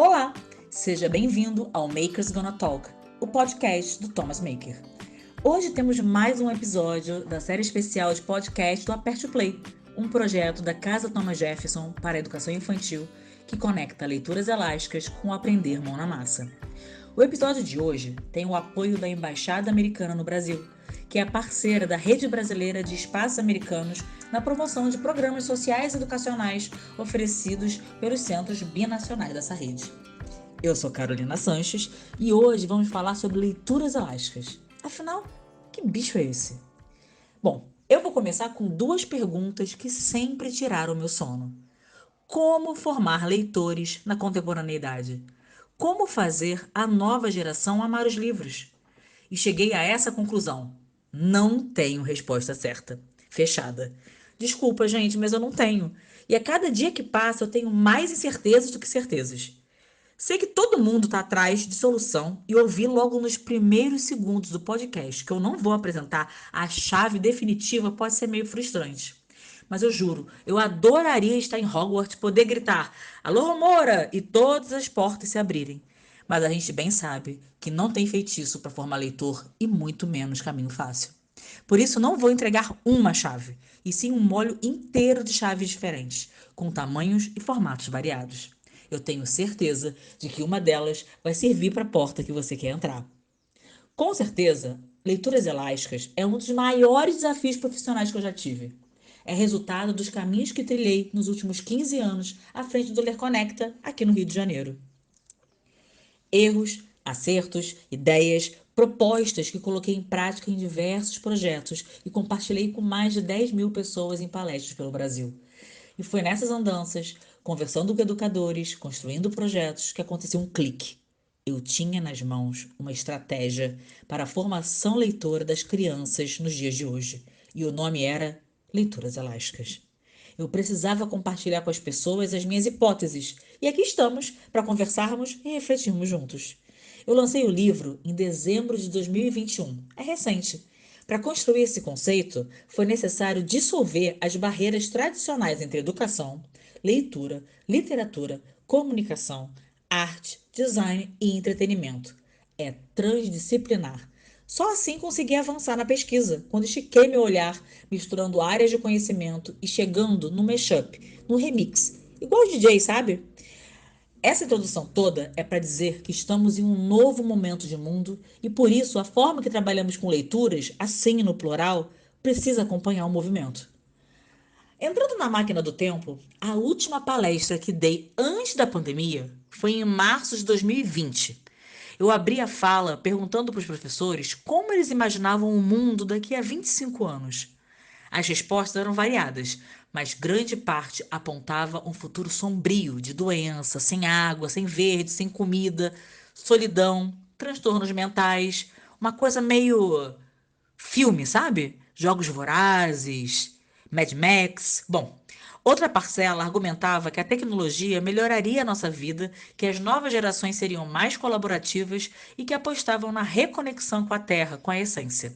Olá, seja bem-vindo ao Makers Gonna Talk, o podcast do Thomas Maker. Hoje temos mais um episódio da série especial de podcast do Aperte o Play, um projeto da Casa Thomas Jefferson para a educação infantil que conecta leituras elásticas com o aprender mão na massa. O episódio de hoje tem o apoio da Embaixada Americana no Brasil, que é parceira da Rede Brasileira de Espaços Americanos na promoção de programas sociais e educacionais oferecidos pelos centros binacionais dessa rede. Eu sou Carolina Sanches e hoje vamos falar sobre leituras elásticas. Afinal, que bicho é esse? Bom, eu vou começar com duas perguntas que sempre tiraram o meu sono. Como formar leitores na contemporaneidade? Como fazer a nova geração amar os livros? E cheguei a essa conclusão. Não tenho resposta certa. Fechada. Desculpa, gente, mas eu não tenho. E a cada dia que passa eu tenho mais incertezas do que certezas. Sei que todo mundo está atrás de solução e ouvi logo nos primeiros segundos do podcast que eu não vou apresentar a chave definitiva pode ser meio frustrante. Mas eu juro, eu adoraria estar em Hogwarts, poder gritar "Alô, Romora!" e todas as portas se abrirem. Mas a gente bem sabe que não tem feitiço para formar leitor e muito menos caminho fácil. Por isso não vou entregar uma chave, e sim um molho inteiro de chaves diferentes, com tamanhos e formatos variados. Eu tenho certeza de que uma delas vai servir para a porta que você quer entrar. Com certeza, leituras elásticas é um dos maiores desafios profissionais que eu já tive. É resultado dos caminhos que trilhei nos últimos 15 anos à frente do Ler Conecta, aqui no Rio de Janeiro. Erros, acertos, ideias, propostas que coloquei em prática em diversos projetos e compartilhei com mais de 10 mil pessoas em palestras pelo Brasil. E foi nessas andanças, conversando com educadores, construindo projetos, que aconteceu um clique. Eu tinha nas mãos uma estratégia para a formação leitora das crianças nos dias de hoje. E o nome era Leituras Elásticas. Eu precisava compartilhar com as pessoas as minhas hipóteses. E aqui estamos para conversarmos e refletirmos juntos. Eu lancei o livro em dezembro de 2021. É recente. Para construir esse conceito, foi necessário dissolver as barreiras tradicionais entre educação, leitura, literatura, comunicação, arte, design e entretenimento. É transdisciplinar. Só assim consegui avançar na pesquisa, quando estiquei meu olhar, misturando áreas de conhecimento e chegando no mashup, no remix, igual o DJ, sabe? Essa introdução toda é para dizer que estamos em um novo momento de mundo e por isso a forma que trabalhamos com leituras, assim no plural, precisa acompanhar o movimento. Entrando na máquina do tempo, a última palestra que dei antes da pandemia foi em março de 2020. Eu abri a fala perguntando para os professores como eles imaginavam o mundo daqui a 25 anos. As respostas eram variadas, mas grande parte apontava um futuro sombrio de doença, sem água, sem verde, sem comida, solidão, transtornos mentais, uma coisa meio filme, sabe? Jogos Vorazes, Mad Max. Bom, outra parcela argumentava que a tecnologia melhoraria a nossa vida, que as novas gerações seriam mais colaborativas e que apostavam na reconexão com a terra, com a essência.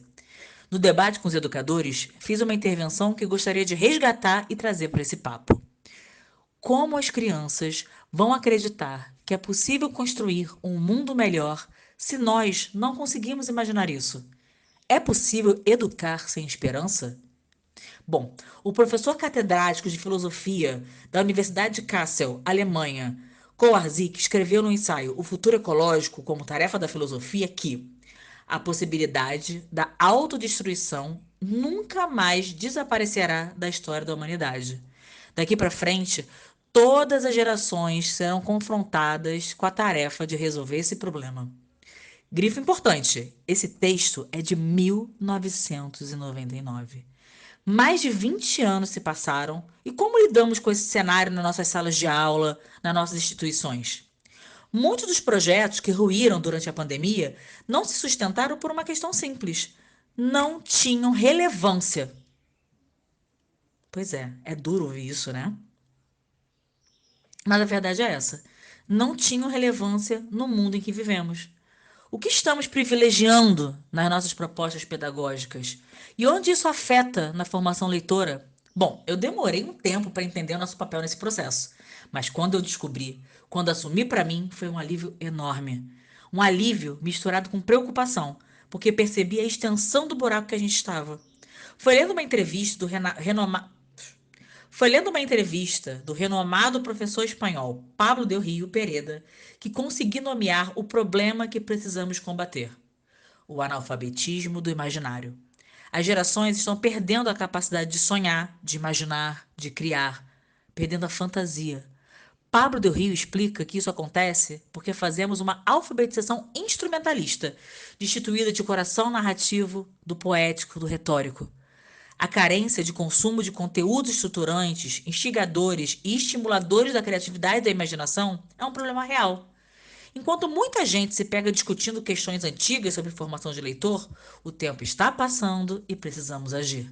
No debate com os educadores, fiz uma intervenção que gostaria de resgatar e trazer para esse papo. Como as crianças vão acreditar que é possível construir um mundo melhor se nós não conseguimos imaginar isso? É possível educar sem esperança? Bom, o professor catedrático de filosofia da Universidade de Kassel, Alemanha, Kowarzik, escreveu no ensaio O Futuro Ecológico como tarefa da filosofia que a possibilidade da autodestruição nunca mais desaparecerá da história da humanidade. Daqui para frente, todas as gerações serão confrontadas com a tarefa de resolver esse problema. Grifo importante: esse texto é de 1999. Mais de 20 anos se passaram e como lidamos com esse cenário nas nossas salas de aula, nas nossas instituições? Muitos dos projetos que ruíram durante a pandemia não se sustentaram por uma questão simples: não tinham relevância. Pois é duro ouvir isso, né? Mas a verdade é essa: não tinham relevância no mundo em que vivemos. O que estamos privilegiando nas nossas propostas pedagógicas? E onde isso afeta na formação leitora? Bom, eu demorei um tempo para entender o nosso papel nesse processo, mas quando eu descobri, quando assumi para mim, foi um alívio enorme. Um alívio misturado com preocupação, porque percebi a extensão do buraco que a gente estava. Foi lendo uma entrevista do Foi lendo uma entrevista do renomado professor espanhol Pablo del Rio Pereda que consegui nomear o problema que precisamos combater: o analfabetismo do imaginário. As gerações estão perdendo a capacidade de sonhar, de imaginar, de criar, perdendo a fantasia. Pablo del Rio explica que isso acontece porque fazemos uma alfabetização instrumentalista, destituída de coração narrativo, do poético, do retórico. A carência de consumo de conteúdos estruturantes, instigadores e estimuladores da criatividade e da imaginação é um problema real. Enquanto muita gente se pega discutindo questões antigas sobre formação de leitor, o tempo está passando e precisamos agir.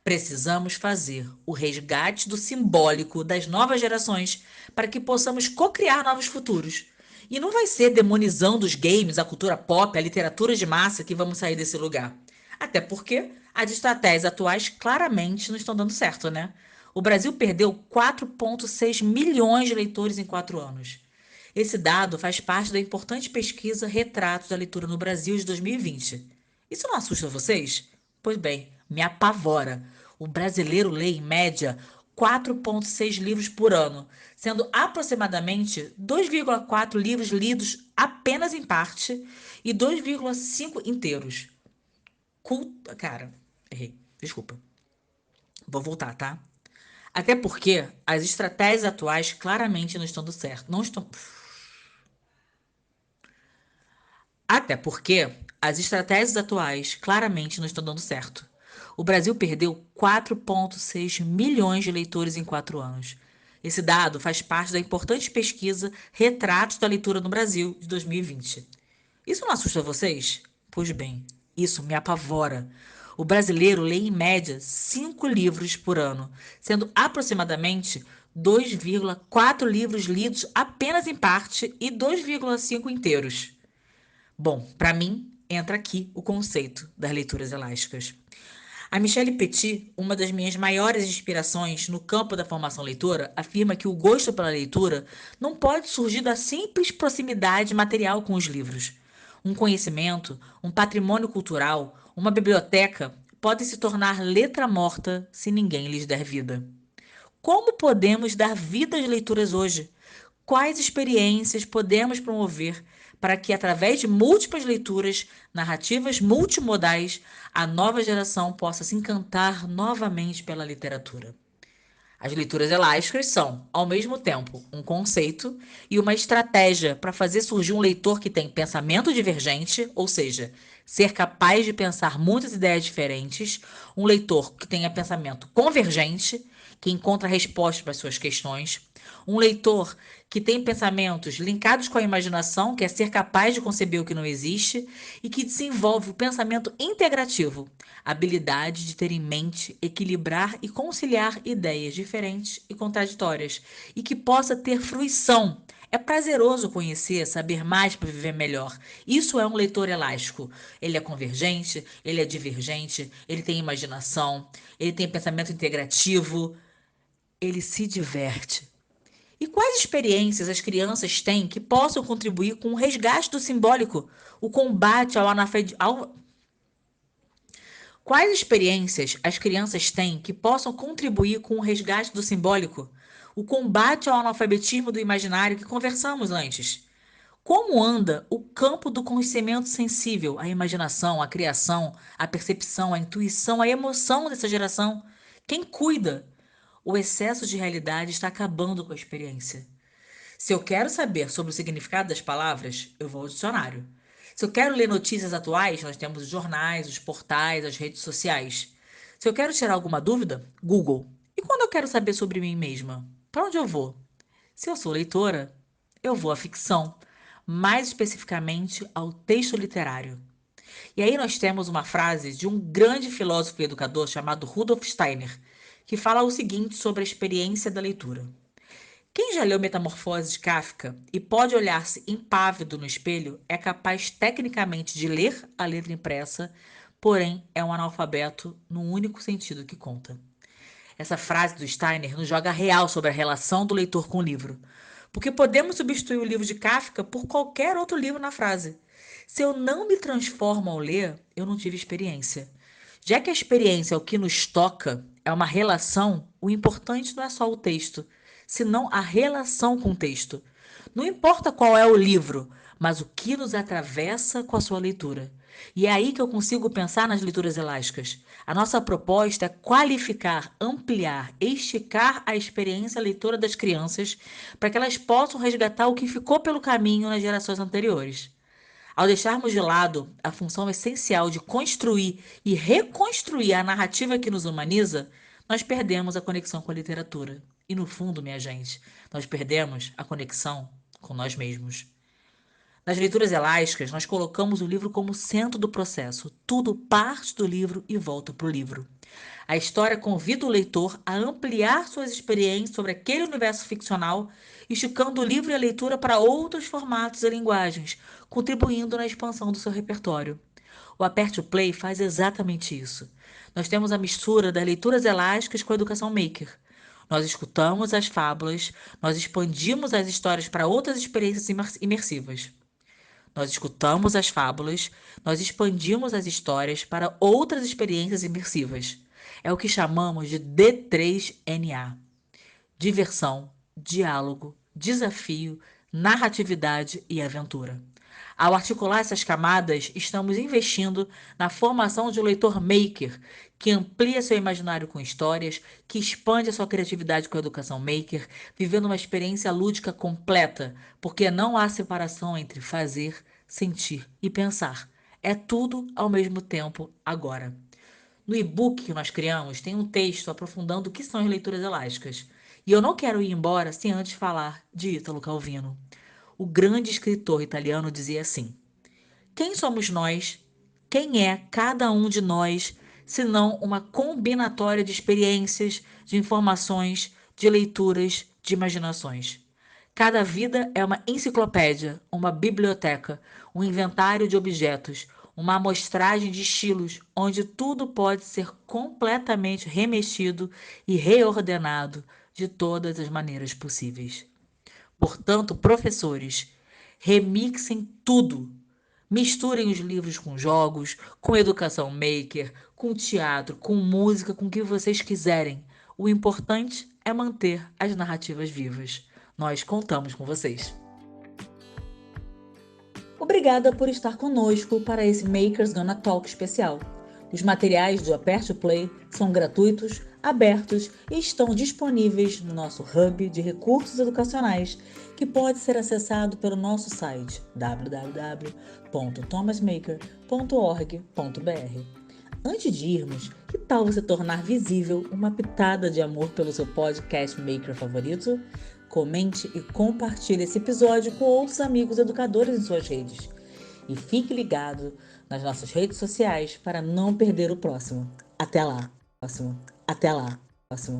Precisamos fazer o resgate do simbólico das novas gerações para que possamos co-criar novos futuros. E não vai ser demonizando os games, a cultura pop, a literatura de massa que vamos sair desse lugar. Até porque as estratégias atuais claramente não estão dando certo, né? O Brasil perdeu 4,6 milhões de leitores em 4 anos. Esse dado faz parte da importante pesquisa Retratos da Leitura no Brasil de 2020. Isso não assusta vocês? Pois bem, me apavora. O brasileiro lê, em média, 4,6 livros por ano, sendo aproximadamente 2,4 livros lidos apenas em parte e 2,5 inteiros. Cara, errei. Desculpa. Vou voltar, tá? Até porque as estratégias atuais claramente não estão dando certo. Não estão. Até porque as estratégias atuais claramente não estão dando certo. O Brasil perdeu 4,6 milhões de leitores em 4 anos. Esse dado faz parte da importante pesquisa Retratos da Leitura no Brasil de 2020. Isso não assusta vocês? Pois bem, isso me apavora. O brasileiro lê em média 5 livros por ano, sendo aproximadamente 2,4 livros lidos apenas em parte e 2,5 inteiros. Bom, para mim, entra aqui o conceito das leituras elásticas. A Michelle Petit, uma das minhas maiores inspirações no campo da formação leitora, afirma que o gosto pela leitura não pode surgir da simples proximidade material com os livros. Um conhecimento, um patrimônio cultural, uma biblioteca podem se tornar letra morta se ninguém lhes der vida. Como podemos dar vida às leituras hoje? Quais experiências podemos promover para que, através de múltiplas leituras, narrativas multimodais, a nova geração possa se encantar novamente pela literatura? As leituras elásticas são, ao mesmo tempo, um conceito e uma estratégia para fazer surgir um leitor que tem pensamento divergente, ou seja, ser capaz de pensar muitas ideias diferentes, um leitor que tenha pensamento convergente, que encontra respostas para as suas questões, um leitor que tem pensamentos linkados com a imaginação, que é ser capaz de conceber o que não existe, e que desenvolve o pensamento integrativo, a habilidade de ter em mente, equilibrar e conciliar ideias diferentes e contraditórias, e que possa ter fruição. É prazeroso conhecer, saber mais para viver melhor. Isso é um leitor elástico. Ele é convergente, ele é divergente, ele tem imaginação, ele tem pensamento integrativo, ele se diverte. E quais experiências as crianças têm que possam contribuir com o resgate do simbólico, o combate ao analfabetismo? Quais experiências as crianças têm que possam contribuir com o resgate do simbólico, o combate ao analfabetismo do imaginário que conversamos antes? Como anda o campo do conhecimento sensível, a imaginação, a criação, a percepção, a intuição, a emoção dessa geração? Quem cuida? O excesso de realidade está acabando com a experiência. Se eu quero saber sobre o significado das palavras, eu vou ao dicionário. Se eu quero ler notícias atuais, nós temos os jornais, os portais, as redes sociais. Se eu quero tirar alguma dúvida, Google. E quando eu quero saber sobre mim mesma, para onde eu vou? Se eu sou leitora, eu vou à ficção, mais especificamente ao texto literário. E aí nós temos uma frase de um grande filósofo e educador chamado Rudolf Steiner, que fala o seguinte sobre a experiência da leitura. Quem já leu Metamorfose de Kafka e pode olhar-se impávido no espelho é capaz tecnicamente de ler a letra impressa, porém é um analfabeto no único sentido que conta. Essa frase do Steiner nos joga real sobre a relação do leitor com o livro. Porque podemos substituir o livro de Kafka por qualquer outro livro na frase. Se eu não me transformo ao ler, eu não tive experiência. Já que a experiência é o que nos toca, é uma relação, o importante não é só o texto, senão a relação com o texto. Não importa qual é o livro, mas o que nos atravessa com a sua leitura. E é aí que eu consigo pensar nas leituras elásticas. A nossa proposta é qualificar, ampliar, esticar a experiência leitora das crianças para que elas possam resgatar o que ficou pelo caminho nas gerações anteriores. Ao deixarmos de lado a função essencial de construir e reconstruir a narrativa que nos humaniza, nós perdemos a conexão com a literatura. E no fundo, minha gente, nós perdemos a conexão com nós mesmos. Nas leituras elásticas, nós colocamos o livro como centro do processo. Tudo parte do livro e volta para o livro. A história convida o leitor a ampliar suas experiências sobre aquele universo ficcional, esticando o livro e a leitura para outros formatos e linguagens, contribuindo na expansão do seu repertório. O Aperte o Play faz exatamente isso. Nós temos a mistura das leituras elásticas com a educação maker. Nós escutamos as fábulas, nós expandimos as histórias para outras experiências imersivas. Nós escutamos as fábulas, nós expandimos as histórias para outras experiências imersivas. É o que chamamos de D3NA: diversão, diálogo, desafio, narratividade e aventura. Ao articular essas camadas, estamos investindo na formação de um leitor maker, que amplia seu imaginário com histórias, que expande a sua criatividade com a educação maker, vivendo uma experiência lúdica completa, porque não há separação entre fazer, sentir e pensar. É tudo ao mesmo tempo agora. No e-book que nós criamos, tem um texto aprofundando o que são as leituras elásticas. E eu não quero ir embora sem antes falar de Ítalo Calvino. O grande escritor italiano dizia assim: quem somos nós? Quem é cada um de nós, senão uma combinatória de experiências, de informações, de leituras, de imaginações? Cada vida é uma enciclopédia, uma biblioteca, um inventário de objetos, uma amostragem de estilos, onde tudo pode ser completamente remexido e reordenado de todas as maneiras possíveis. Portanto, professores, remixem tudo. Misturem os livros com jogos, com educação maker, com teatro, com música, com o que vocês quiserem. O importante é manter as narrativas vivas. Nós contamos com vocês. Obrigada por estar conosco para esse Makers Gonna Talk especial. Os materiais do Aperte o Play são gratuitos, abertos e estão disponíveis no nosso hub de recursos educacionais, que pode ser acessado pelo nosso site www.thomasmaker.org.br. Antes de irmos, que tal você tornar visível uma pitada de amor pelo seu podcast maker favorito? Comente e compartilhe esse episódio com outros amigos educadores em suas redes. E fique ligado nas nossas redes sociais para não perder o próximo. Até lá. Próximo. Até lá. Próximo.